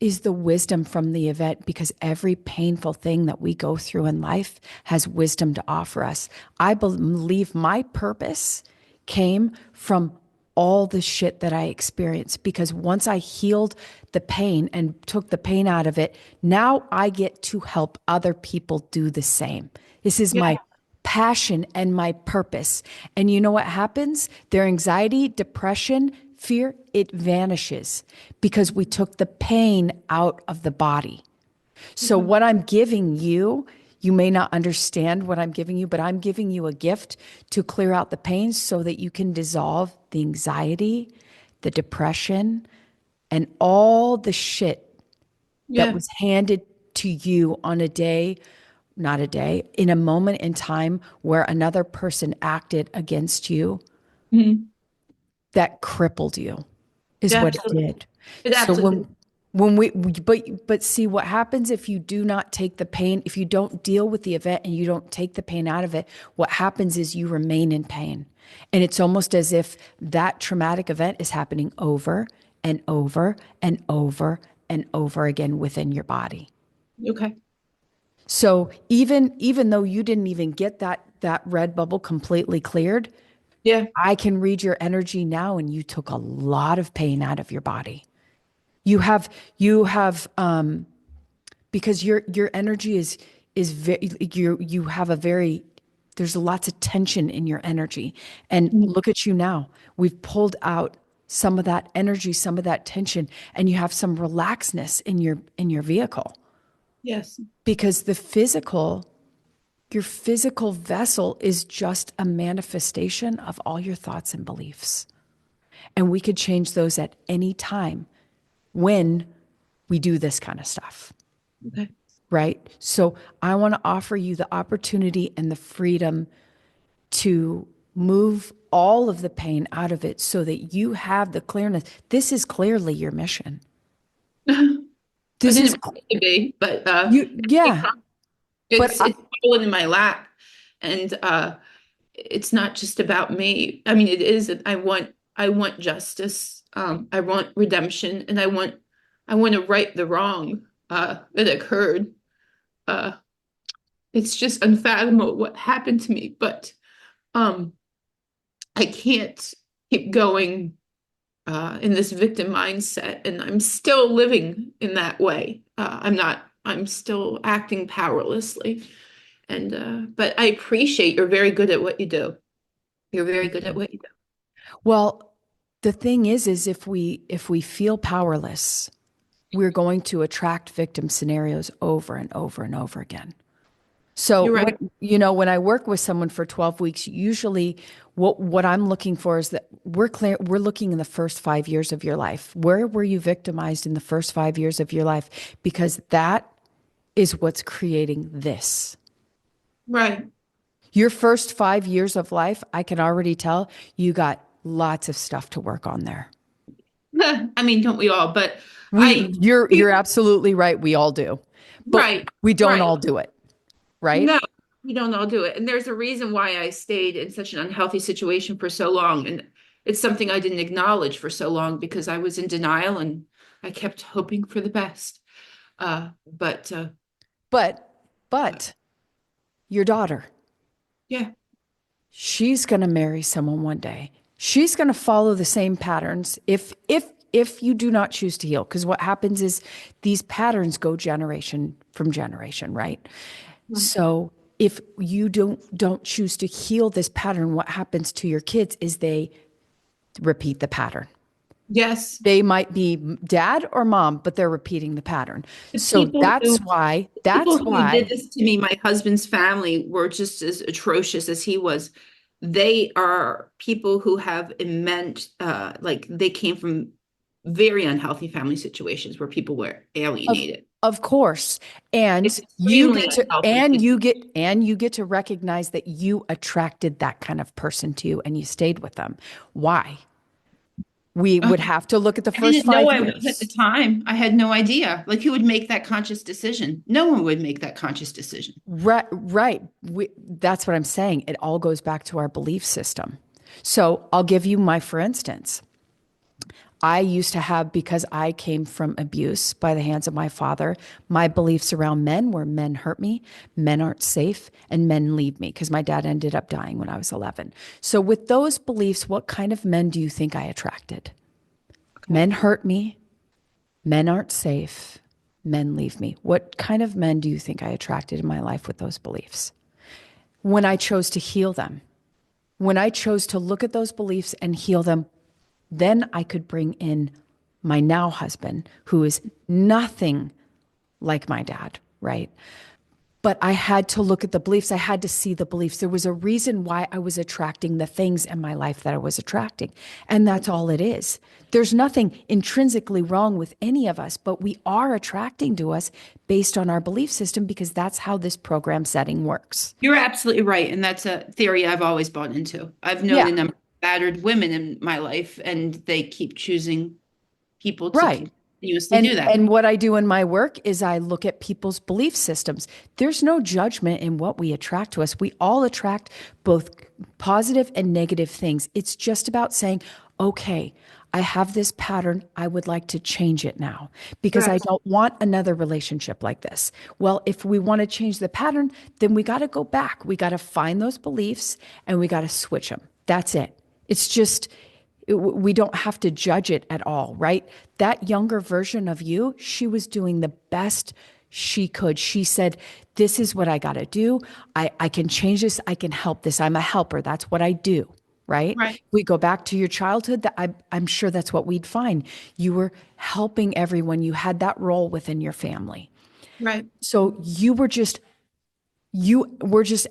B: is the wisdom from the event, because every painful thing that we go through in life has wisdom to offer us. I believe my purpose came from all the shit that I experienced, because once I healed the pain and took the pain out of it, now I get to help other people do the same. This is
D: yeah,
B: my passion and my purpose. And you know what happens? Their anxiety, depression, fear, it vanishes because we took the pain out of the body. So what I'm giving you, you may not understand what I'm giving you, but I'm giving you a gift to clear out the pain so that you can dissolve the anxiety, the depression, and all the shit that
D: yeah,
B: was handed to you on a day, not a day, in a moment in time where another person acted against you
D: mhm.
B: that crippled you, is
D: Yeah,
B: what it
D: absolutely.
B: did.
D: It
B: So
D: absolutely,
B: but see what happens if you do not take the pain, if you don't deal with the event and you don't take the pain out of it, what happens is you remain in pain. And it's almost as if that traumatic event is happening over and over and over and over again within your body.
D: okay,
B: So even though you didn't even get that red bubble completely cleared,
D: yeah,
B: I can read your energy now, and you took a lot of pain out of your body. You have because your energy is very, you have a very, there's lots of tension in your energy. And
D: mhm.
B: look at you now. We've pulled out some of that energy, some of that tension, and you have some relaxedness in your vehicle,
D: Yes,
B: because your physical vessel is just a manifestation of all your thoughts and beliefs. And we could change those at any time when we do this kind of stuff,
D: okay,
B: right? So I want to offer you the opportunity and the freedom to move all of the pain out of it so that you have the clearness. This is clearly your mission.
C: I
B: This is
C: didn't want it to be, but
B: you, yeah. But
C: it's fallen in my lap, and it's not just about me. I mean, it is. I want justice. I want redemption, and I want to right the wrong that occurred. Uh, it's just unfathomable what happened to me, but um, I can't keep going in this victim mindset, and I'm still living in that way. I'm not. I'm still acting powerlessly, and but I appreciate you're very good at what you do. You're very good at what you do.
B: well, the thing is if we feel powerless, we're going to attract victim scenarios over and over and over again. So
C: You're right.
B: when I work with someone for 12 weeks, usually what I'm looking for is that we're looking in the first 5 years of your life. Where were you victimized in the first 5 years of your life? Because that is what's creating this.
C: Right.
B: Your first 5 years of life, I can already tell you got lots of stuff to work on there.
C: I mean, don't we all? But
B: You're absolutely right. We all do, but
C: right,
B: we don't
C: right.
B: all do it, right?
C: No, we don't all do it. And there's a reason why I stayed in such an unhealthy situation for so long. And it's something I didn't acknowledge for so long because I was in denial and I kept hoping for the best. But
B: But your daughter,
C: yeah,
B: she's going to marry someone one day. She's going to follow the same patterns if you do not choose to heal, because what happens is these patterns go generation from generation, right? So if you don't choose to heal this pattern, what happens to your kids is they repeat the pattern.
C: yes.
B: They might be dad or mom, but they're repeating the pattern.
C: The
B: So
C: people
B: that's
C: who did
B: why
C: this to me, my husband's family were just as atrocious as he was. They are people who have immense, like they came from very unhealthy family situations where people were
B: Of,
C: alienated.
B: of course. And
C: Extremely unhealthy.
B: you get to recognize that you attracted that kind of person to you and you stayed with them. Why? We would have to look at the
C: I
B: first
C: didn't know
B: five
C: I was at the
B: years.
C: time. I had no idea. Like who would make that conscious decision? No one would make that conscious decision.
B: Right, right. That's what I'm saying. It all goes back to our belief system. So I'll give you for instance. I used to have, because I came from abuse by the hands of my father, my beliefs around men were men hurt me, men aren't safe, and men leave me, because my dad ended up dying when I was 11. So with those beliefs, what kind of men do you think I attracted? Men hurt me, men aren't safe, men leave me. What kind of men do you think I attracted in my life with those beliefs? When I chose to heal them, when I chose to look at those beliefs and heal them, then I could bring in my now husband, who is nothing like my dad, right? But I had to look at the beliefs. I had to see the beliefs. There was a reason why I was attracting the things in my life that I was attracting. And that's all it is. There's nothing intrinsically wrong with any of us, but we are attracting to us based on our belief system, because that's how this program setting works.
C: You're absolutely right. And that's a theory I've always bought into. I've known
B: Yeah,
C: a number of battered women in my life, and they keep choosing people to
B: right.
C: continuously do that.
B: And what I do in my work is I look at people's belief systems. There's no judgment in what we attract to us. We all attract both positive and negative things. It's just about saying, okay, I have this pattern. I would like to change it now because I
C: Correct.
B: don't want another relationship like this. Well, if we want to change the pattern, then we got to go back. We got to find those beliefs and we got to switch them. That's it. It's just, we don't have to judge it at all, right? That younger version of you, she was doing the best she could. She said, this is what I got to do. I can change this. I can help this. I'm a helper. That's what I do, right?
C: Right.
B: We go back to your childhood, that I'm sure that's what we'd find. You were helping everyone. You had that role within your family.
C: Right.
B: So you were just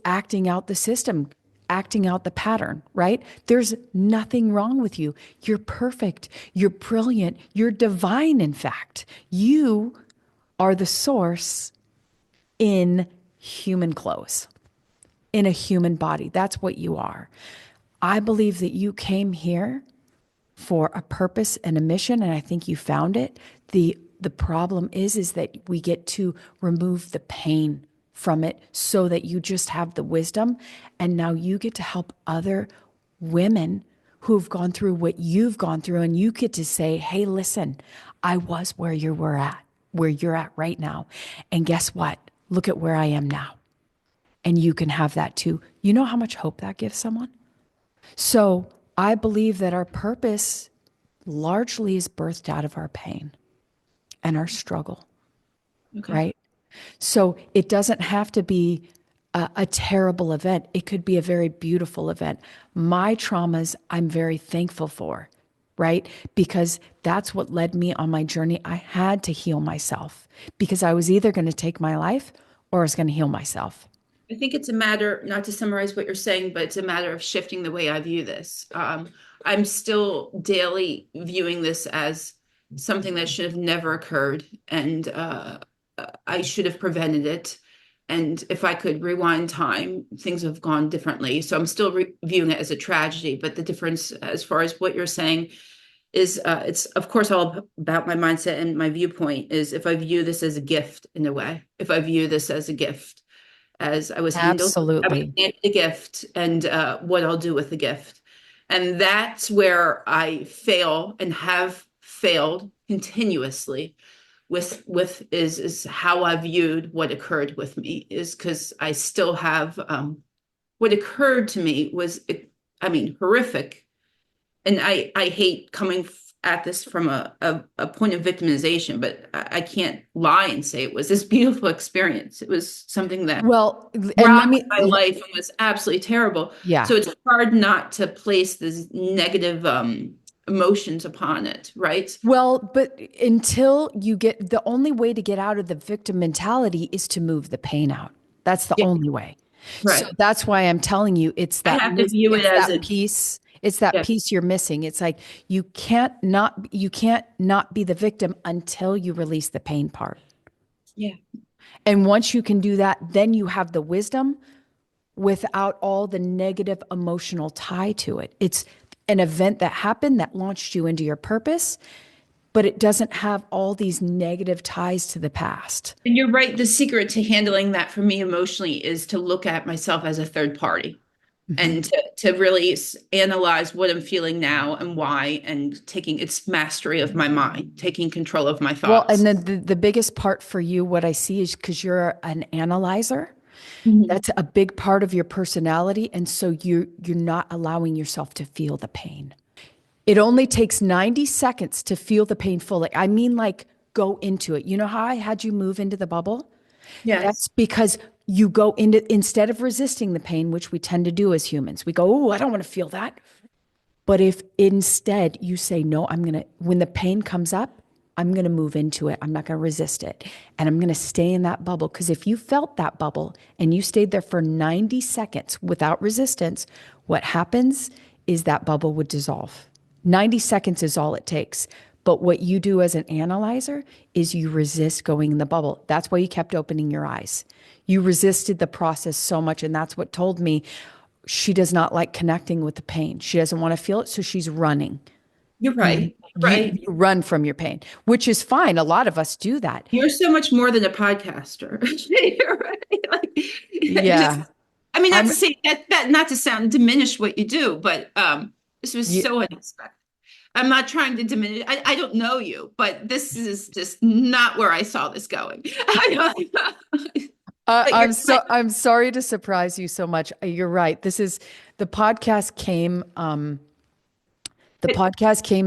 B: acting out the system, acting out the pattern, right? There's nothing wrong with you. You're perfect. You're brilliant. You're divine, in fact. You are the source in human clothes, in a human body. That's what you are. I believe that you came here for a purpose and a mission, and I think you found it. The problem is that we get to remove the pain from it so that you just have the wisdom, and now you get to help other women who've gone through what you've gone through, and you get to say, hey, listen, I was where where you're at right now, and guess what? Look at where I am now. And you can have that too. You know how much hope that gives someone? So I believe that our purpose largely is birthed out of our pain and our struggle,
C: Okay.
B: right? So it doesn't have to be a terrible event. It could be a very beautiful event. My traumas, I'm very thankful for, right? Because that's what led me on my journey. I had to heal myself because I was either going to take my life or I was going to heal myself.
C: I think it's a matter, not to summarize what you're saying, but it's a matter of shifting the way I view this. I'm still daily viewing this as something that should have never occurred, and I should have prevented it. And if I could rewind time, things have gone differently. So I'm still viewing it as a tragedy. But the difference, as far as what you're saying, is it's of course all about my mindset and my viewpoint. Is if I view this as a gift in a way, if I view this as a gift, as I was
B: Absolutely.
C: handed a gift, and what I'll do with the gift. And that's where I fail and have failed continuously with is how I viewed what occurred with me, is because I still have what occurred to me was, I mean, horrific. And I hate coming at this from a point of victimization, but I can't lie and say it was this beautiful experience. It was something that
B: Well, and let
C: rocked
B: me,
C: my life and was absolutely terrible.
B: yeah.
C: So it's hard not to place these negative emotions upon it, right?
B: Well, but until you get, the only way to get out of the victim mentality is to move the pain out. That's the
C: Yeah,
B: only way. So
C: right.
B: that's why I'm telling you, it's
C: I
B: that,
C: have to view it
B: it's
C: as
B: that
C: a,
B: piece. It's that
C: yeah,
B: piece you're missing. It's like you can't not be the victim until you release the pain part.
C: yeah.
B: And once you can do that, then you have the wisdom without all the negative emotional tie to it. It's an event that happened that launched you into your purpose, but it doesn't have all these negative ties to the past.
C: And you're right. The secret to handling that for me emotionally is to look at myself as a third party. And to really analyze what I'm feeling now and why, and taking its mastery of my mind, taking control of my
B: Well, and
C: thoughts.
B: then the biggest part for you, what I see is because you're an analyzer,
C: Mhm.
B: that's a big part of your personality. And so you're not allowing yourself to feel the pain. It only takes 90 seconds to feel the pain fully. I mean, like go into it. You know how I had you move into the bubble?
C: Yes.
B: That's because you go into, instead of resisting the pain, which we tend to do as humans, we go, oh, I don't want to feel that. But if instead you say, no, when the pain comes up, I'm going to move into it. I'm not going to resist it. And I'm going to stay in that bubble. Because if you felt that bubble and you stayed there for 90 seconds without resistance, what happens is that bubble would dissolve. 90 seconds is all it takes. But what you do as an analyzer is you resist going in the bubble. That's why you kept opening your eyes. You resisted the process so much. And that's what told me she does not like connecting with the pain. She doesn't want to feel it. So she's running.
C: You're right.
B: You
C: Right.
B: run from your pain, which is fine. A lot of us do that.
C: You're so much more than a podcaster. You're right. Like, just,
B: Yeah.
C: I mean, not
B: I'm
C: to say that not to sound diminish what you do, but this was
B: you,
C: so unexpected. I'm not trying to diminish. I don't know you, but this is just not where I saw this going. But you're right.
B: I'm sorry to surprise you so much. You're right. This is the podcast came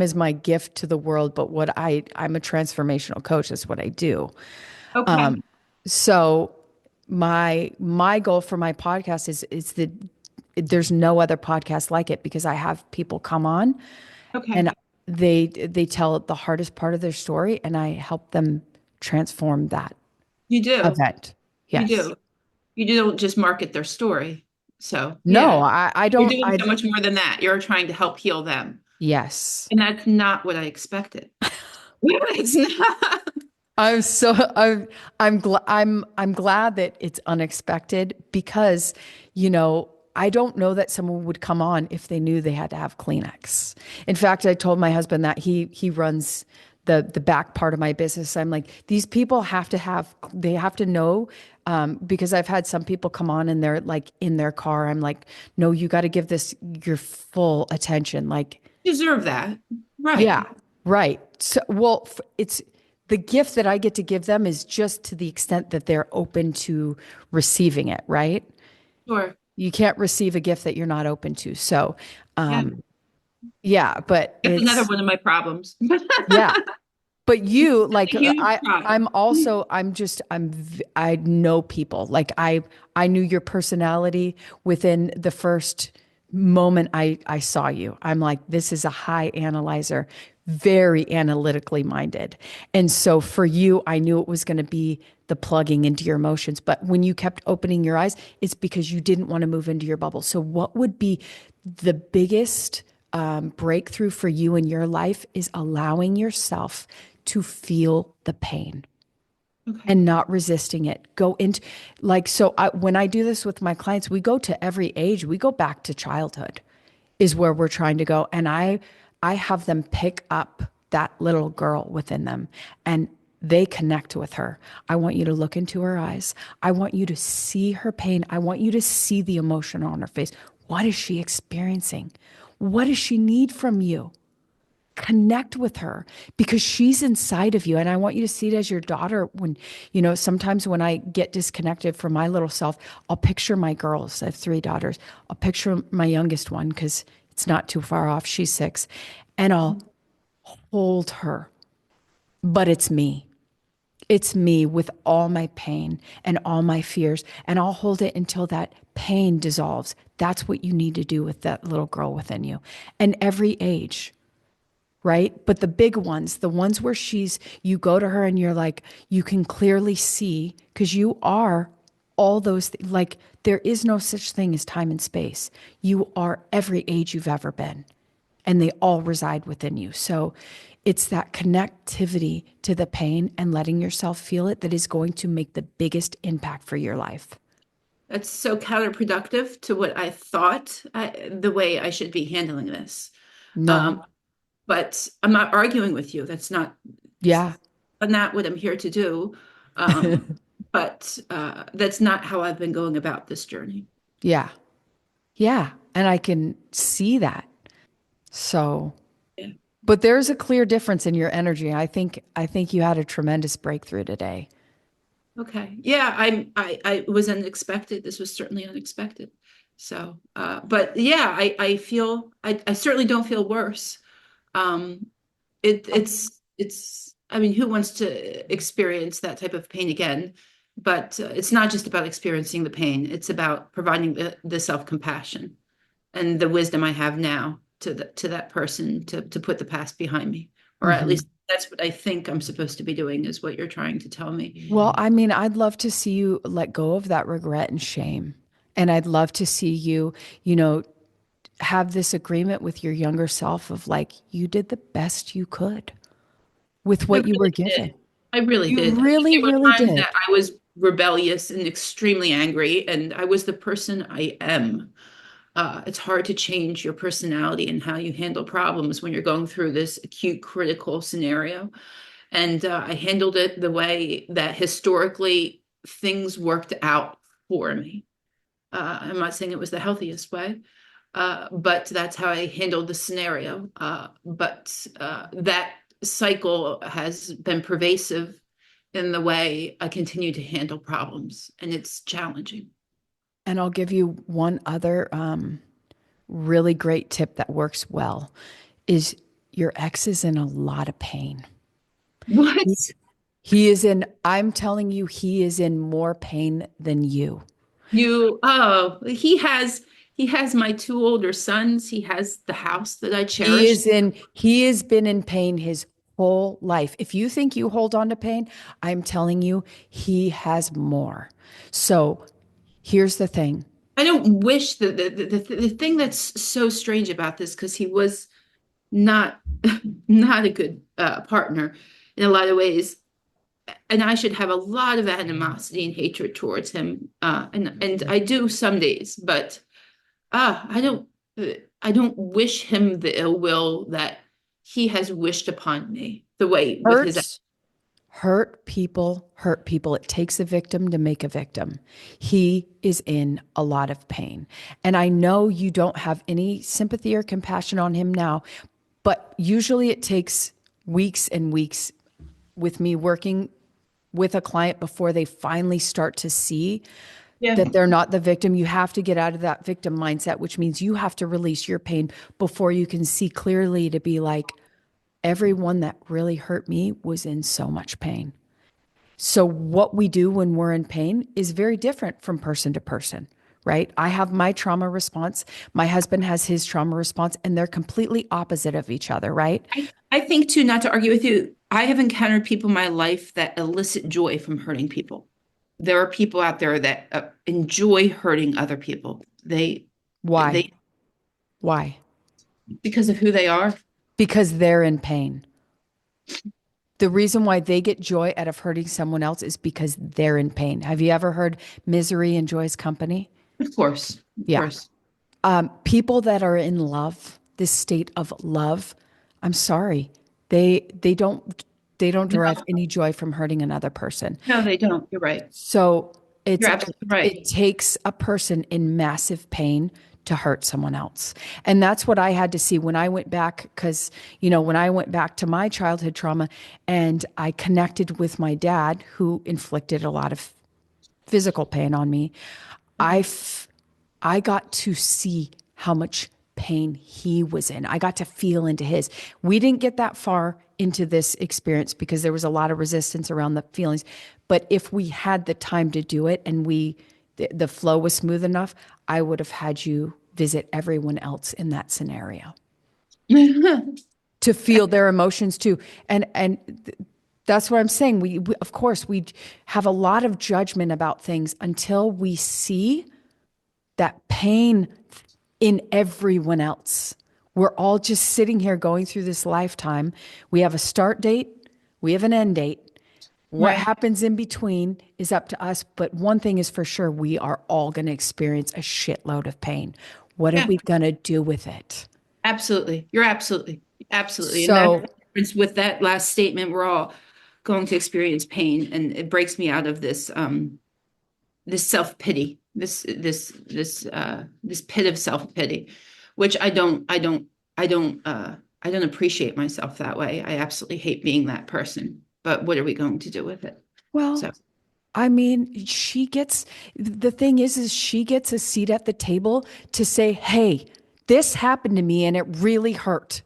B: as my gift to the world, but I'm a transformational coach. That's what I do.
C: Okay.
B: So my goal for my podcast is that there's no other podcast like it because I have people come on
C: Okay.
B: and they tell the hardest part of their story and I help them transform that
C: You do.
B: event.
C: You
B: Yes.
C: do. You don't just market their story. So
B: No,
C: yeah,
B: I
C: you're
B: don't.
C: doing so much more than that. You're trying to help heal them.
B: Yes.
C: And that's not what I expected. It's not.
B: I'm so I'm glad that it's unexpected because, you know, I don't know that someone would come on if they knew they had to have Kleenex. In fact, I told my husband that he runs the back part of my business. I'm like, these people they have to know, because I've had some people come on and they're like in their car. I'm like, no, you got to give this your full attention. Like,
C: Deserve that. Right.
B: yeah, right. So, well, it's the gift that I get to give them is just to the extent that they're open to receiving it, right?
C: Sure.
B: You can't receive a gift that you're not open to. So,
C: Yeah.
B: yeah, but
C: That's another
B: it's,
C: one of my problems.
B: yeah, but you like,
C: A huge
B: I'm
C: problem.
B: also, I know people. Like I knew your personality within the first moment I saw you. I'm like, this is a high analyzer, very analytically minded. And so for you, I knew it was going to be the plugging into your emotions. But when you kept opening your eyes, it's because you didn't want to move into your bubble. So what would be the biggest breakthrough for you in your life is allowing yourself to feel the pain
C: Okay.
B: and not resisting it. Go into like, so when I do this with my clients, we go to every age. We go back to childhood is where we're trying to go. And I have them pick up that little girl within them and they connect with her. I want you to look into her eyes. I want you to see her pain. I want you to see the emotion on her face. What is she experiencing? What does she need from you? Connect with her because she's inside of you. And I want you to see it as your daughter. When, sometimes when I get disconnected from my little self, I'll picture my girls. I have 3 daughters. I'll picture my youngest one because it's not too far off. She's 6. And I'll hold her. But it's me. It's me with all my pain and all my fears. And I'll hold it until that pain dissolves. That's what you need to do with that little girl within you. And every age, right? But the big ones, the ones where you go to her and you're like, you can clearly see, because you are all those, like, there is no such thing as time and space. You are every age you've ever been, and they all reside within you. So it's that connectivity to the pain and letting yourself feel it that is going to make the biggest impact for your life.
C: That's so counterproductive to what I thought the way I should be handling this.
B: No.
C: Um, but I'm not arguing with you. That's
B: Yeah.
C: not what I'm here to do. Um, but that's not how I've been going about this journey.
B: Yeah. Yeah. And I can see that. So,
C: Yeah.
B: but there's a clear difference in your energy. I think you had a tremendous breakthrough today.
C: Okay. Yeah, I was unexpected. This was certainly unexpected. So, but yeah, I feel I certainly don't feel worse. Um, it's I mean, who wants to experience that type of pain again? But it's not just about experiencing the pain. It's about providing the self-compassion and the wisdom I have now to that person to put the past behind me, or at
B: Mhm.
C: least that's what I think I'm supposed to be doing, is what you're trying to tell me.
B: Well, I mean, I'd love to see you let go of that regret and shame. And I'd love to see you, you know, have this agreement with your younger self of like, you did the best you could with
C: I
B: what you were
C: really did.
B: given.
C: I really
B: You
C: did. I think
B: really,
C: there
B: really
C: were times that
B: did.
C: I was rebellious and extremely angry, and I was the person I am. It's hard to change your personality and how you handle problems when you're going through this acute critical scenario. And I handled it the way that historically things worked out for me. I'm not saying it was the healthiest way, but that's how I handled the scenario. But that cycle has been pervasive in the way I continue to handle problems, and it's challenging.
B: And I'll give you one other really great tip that works well is your ex is in a lot of pain.
C: What?
B: I'm telling you, he is in more pain than you.
C: Oh, he has my 2 older sons. He has the house that I cherish.
B: He has been in pain his whole life. If you think you hold on to pain, I'm telling you, he has more. So here's the thing.
C: I don't wish the thing that's so strange about this, because he was not not a good partner in a lot of ways, and I should have a lot of animosity and hatred towards him, and I do some days, but I don't wish him the ill will that he has wished upon me the way with his.
B: Hurt people hurt people. It takes a victim to make a victim. He is in a lot of pain. And I know you don't have any sympathy or compassion on him now, but usually it takes weeks and weeks with me working with a client before they finally start to see that they're not the victim. You have to get out of that victim mindset, which means you have to release your pain before you can see clearly to be like, everyone that really hurt me was in so much pain. So what we do when we're in pain is very different from person to person, right? I have my trauma response. My husband has his trauma response, and they're completely opposite of each other, right?
C: I think too, not to argue with you, I have encountered people in my life that elicit joy from hurting people. There are people out there that enjoy hurting other people.
B: Why? Why?
C: Because of who they are.
B: Because they're in pain. The reason why they get joy out of hurting someone else is because they're in pain. Have you ever heard misery enjoys company?
C: Of course. Of course.
B: People that are in love, this state of love, I'm sorry, they don't derive any joy from hurting another person.
C: No, they don't. You're right.
B: So
C: You're absolutely right.
B: it takes a person in massive pain to hurt someone else. And that's what I had to see when I went back, because, when I went back to my childhood trauma and I connected with my dad, who inflicted a lot of physical pain on me, I got to see how much pain he was in. I got to feel into his. We didn't get that far into this experience because there was a lot of resistance around the feelings. But if we had the time to do it and the flow was smooth enough, I would have had you visit everyone else in that scenario to feel their emotions too. And that's what I'm saying. We of course, we have a lot of judgment about things until we see that pain in everyone else. We're all just sitting here going through this lifetime. We have a start date, we have an end date. What happens in between is up to us. But one thing is for sure, we are all going to experience a shitload of pain. What are we going to do with it?
C: Absolutely. You're absolutely. And that's with that last statement, we're all going to experience pain. And it breaks me out of this this self-pity, this pit of self-pity, which I don't appreciate myself that way. I absolutely hate being that person. But what are we going to do with it?
B: Well, I mean, the thing is she gets a seat at the table to say, hey, this happened to me and it really hurt.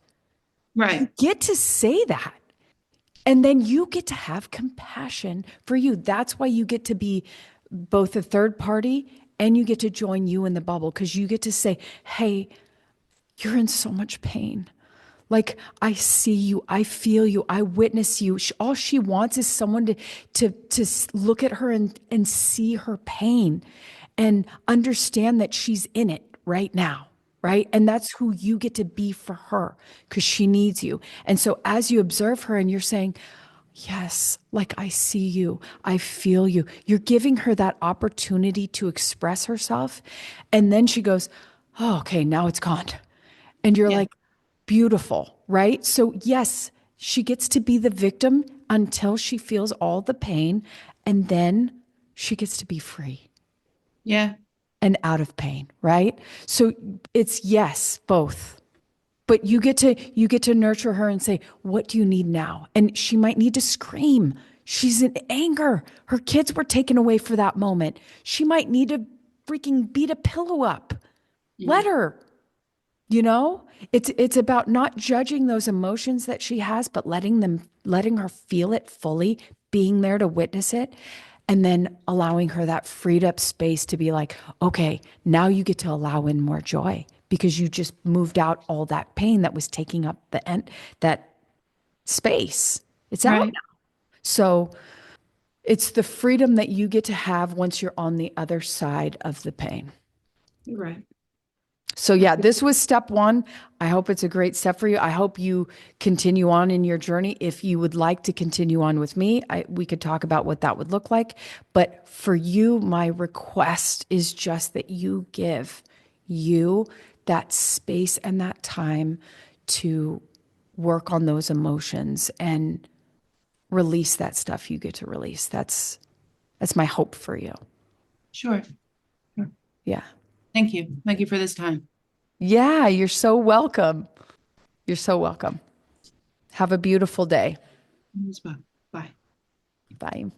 C: Right.
B: You get to say that. And then you get to have compassion for you. That's why you get to be both a third party and you get to join you in the bubble, because you get to say, hey, you're in so much pain. Like, I see you, I feel you, I witness you. All she wants is someone to look at her and see her pain and understand that she's in it right now, right? And that's who you get to be for her, because she needs you. And so as you observe her and you're saying, yes, like, I see you, I feel you, you're giving her that opportunity to express herself. And then she goes, oh, okay, now it's gone. And you're like, beautiful, right? So yes, she gets to be the victim until she feels all the pain, and then she gets to be free.
C: Yeah.
B: And out of pain, right? So it's yes, both. But you get to nurture her and say, what do you need now? And she might need to scream. She's in anger. Her kids were taken away for that moment. She might need to freaking beat a pillow up. Let her. It's about not judging those emotions that she has, but letting her feel it fully, being there to witness it, and then allowing her that freed up space to be like, okay, now you get to allow in more joy because you just moved out all that pain that was taking up that space. It's out now. So it's the freedom that you get to have once you're on the other side of the pain.
C: You're right.
B: So yeah, this was step one. I hope it's a great step for you. I hope you continue on in your journey. If you would like to continue on with me, we could talk about what that would look like. But for you, my request is just that you give you that space and that time to work on those emotions and release that stuff you get to release. That's my hope for you.
C: Sure.
B: Yeah.
C: Thank you. Thank you for this time.
B: Yeah, you're so welcome. You're so welcome. Have a beautiful day.
C: You as well. Bye.
B: Bye.